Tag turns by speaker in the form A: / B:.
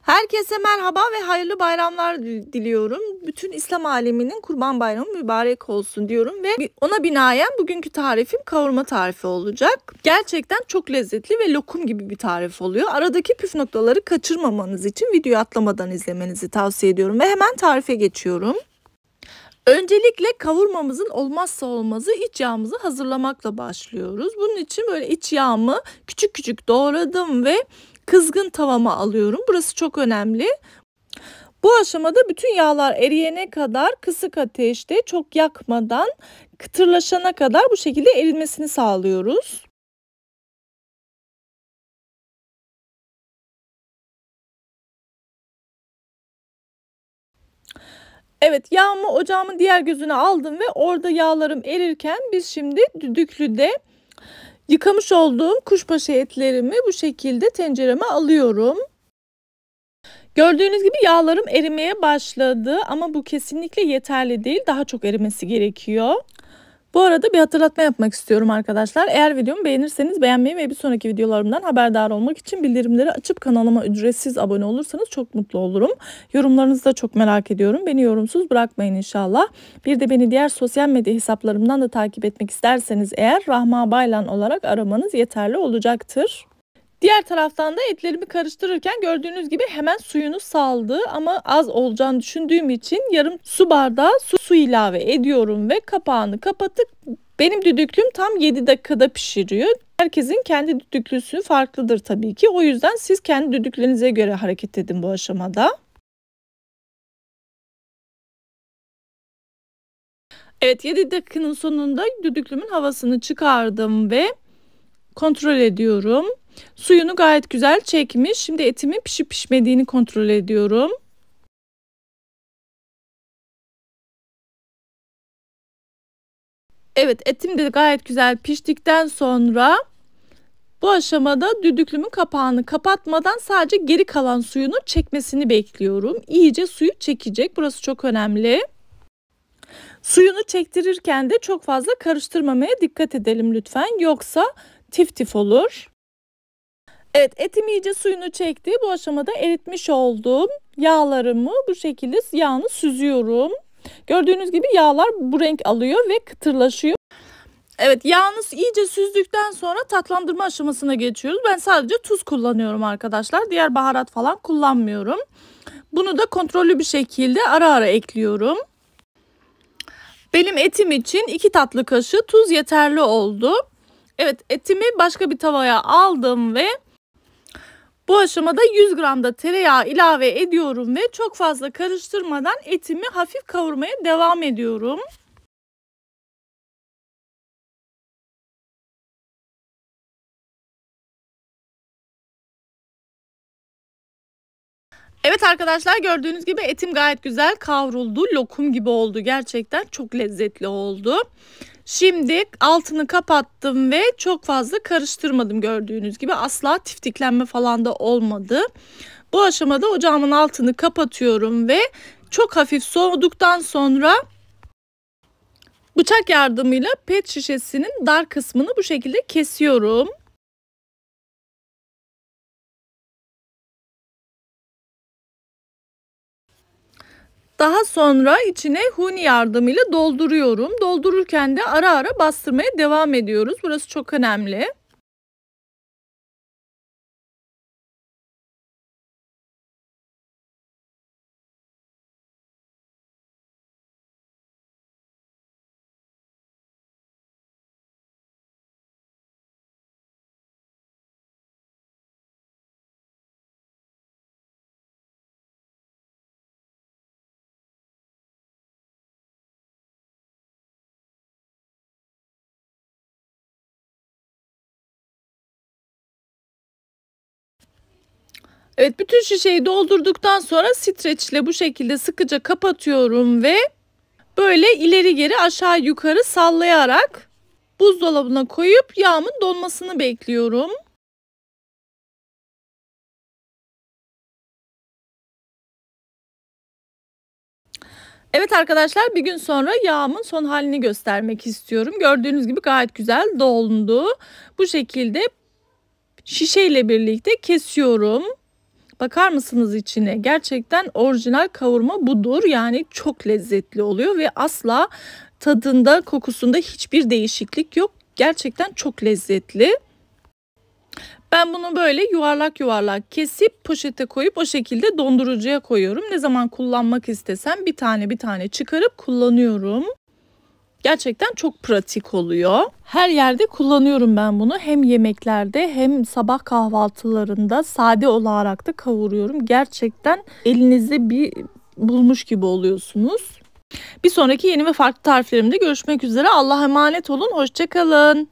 A: Herkese merhaba ve hayırlı bayramlar diliyorum. Bütün İslam aleminin Kurban Bayramı mübarek olsun diyorum ve ona binaen bugünkü tarifim kavurma tarifi olacak. Gerçekten çok lezzetli ve lokum gibi bir tarif oluyor. Aradaki püf noktaları kaçırmamanız için videoyu atlamadan izlemenizi tavsiye ediyorum ve hemen tarife geçiyorum. Öncelikle kavurmamızın olmazsa olmazı iç yağımızı hazırlamakla başlıyoruz. Bunun için böyle iç yağımı küçük küçük doğradım ve kızgın tavama alıyorum. Burası çok önemli. Bu aşamada bütün yağlar eriyene kadar kısık ateşte, çok yakmadan, kıtırlaşana kadar bu şekilde erimesini sağlıyoruz. Evet, yağımı ocağımın diğer gözüne aldım ve orada yağlarım erirken biz şimdi düdüklüde yıkamış olduğum kuşbaşı etlerimi bu şekilde tencereme alıyorum. Gördüğünüz gibi yağlarım erimeye başladı ama bu kesinlikle yeterli değil. Daha çok erimesi gerekiyor. Bu arada bir hatırlatma yapmak istiyorum arkadaşlar. Eğer videomu beğenirseniz beğenmeyi ve bir sonraki videolarımdan haberdar olmak için bildirimleri açıp kanalıma ücretsiz abone olursanız çok mutlu olurum. Yorumlarınızı da çok merak ediyorum. Beni yorumsuz bırakmayın inşallah. Bir de beni diğer sosyal medya hesaplarımdan da takip etmek isterseniz eğer Rahma Baylan olarak aramanız yeterli olacaktır. Diğer taraftan da etlerimi karıştırırken gördüğünüz gibi hemen suyunu saldı ama az olacağını düşündüğüm için yarım su bardağı su ilave ediyorum ve kapağını kapatıp benim düdüklüm tam 7 dakikada pişiriyor. Herkesin kendi düdüklüsü farklıdır tabii ki. O yüzden siz kendi düdüklüğünüze göre hareket edin bu aşamada. Evet, 7 dakikanın sonunda düdüklümün havasını çıkardım ve kontrol ediyorum. Suyunu gayet güzel çekmiş. Şimdi etimin pişip pişmediğini kontrol ediyorum. Evet, etim de gayet güzel piştikten sonra bu aşamada düdüklümün kapağını kapatmadan sadece geri kalan suyunu çekmesini bekliyorum. İyice suyu çekecek. Burası çok önemli. Suyunu çektirirken de çok fazla karıştırmamaya dikkat edelim lütfen. Yoksa tif tif olur. Evet, etim iyice suyunu çekti. Bu aşamada eritmiş olduğum yağlarımı bu şekilde yağını süzüyorum. Gördüğünüz gibi yağlar bu renk alıyor ve kıtırlaşıyor. Evet, yağını iyice süzdükten sonra tatlandırma aşamasına geçiyoruz. Ben sadece tuz kullanıyorum arkadaşlar. Diğer baharat falan kullanmıyorum. Bunu da kontrollü bir şekilde ara ara ekliyorum. Benim etim için 2 tatlı kaşığı tuz yeterli oldu. Evet, etimi başka bir tavaya aldım ve bu aşamada 100 gram da tereyağı ilave ediyorum ve çok fazla karıştırmadan etimi hafif kavurmaya devam ediyorum. Evet arkadaşlar, gördüğünüz gibi etim gayet güzel kavruldu. Lokum gibi oldu. Gerçekten çok lezzetli oldu. Şimdi altını kapattım ve çok fazla karıştırmadım gördüğünüz gibi. Asla tiftiklenme falan da olmadı. Bu aşamada ocağımın altını kapatıyorum ve çok hafif soğuduktan sonra bıçak yardımıyla pet şişesinin dar kısmını bu şekilde kesiyorum. Daha sonra içine huni yardımıyla dolduruyorum. Doldururken de ara ara bastırmaya devam ediyoruz. Burası çok önemli. Evet, bütün şişeyi doldurduktan sonra streçle bu şekilde sıkıca kapatıyorum ve böyle ileri geri aşağı yukarı sallayarak buzdolabına koyup yağımın donmasını bekliyorum. Evet arkadaşlar, bir gün sonra yağımın son halini göstermek istiyorum. Gördüğünüz gibi gayet güzel dondu. Bu şekilde şişeyle birlikte kesiyorum. Bakar mısınız içine? Gerçekten orijinal kavurma budur. Yani çok lezzetli oluyor ve asla tadında, kokusunda hiçbir değişiklik yok. Gerçekten çok lezzetli. Ben bunu böyle yuvarlak yuvarlak kesip poşete koyup o şekilde dondurucuya koyuyorum. Ne zaman kullanmak istesem bir tane çıkarıp kullanıyorum. Gerçekten çok pratik oluyor. Her yerde kullanıyorum ben bunu. Hem yemeklerde hem sabah kahvaltılarında sade olarak da kavuruyorum. Gerçekten elinizde bir bulmuş gibi oluyorsunuz. Bir sonraki yeni ve farklı tariflerimde görüşmek üzere. Allah'a emanet olun. Hoşça kalın.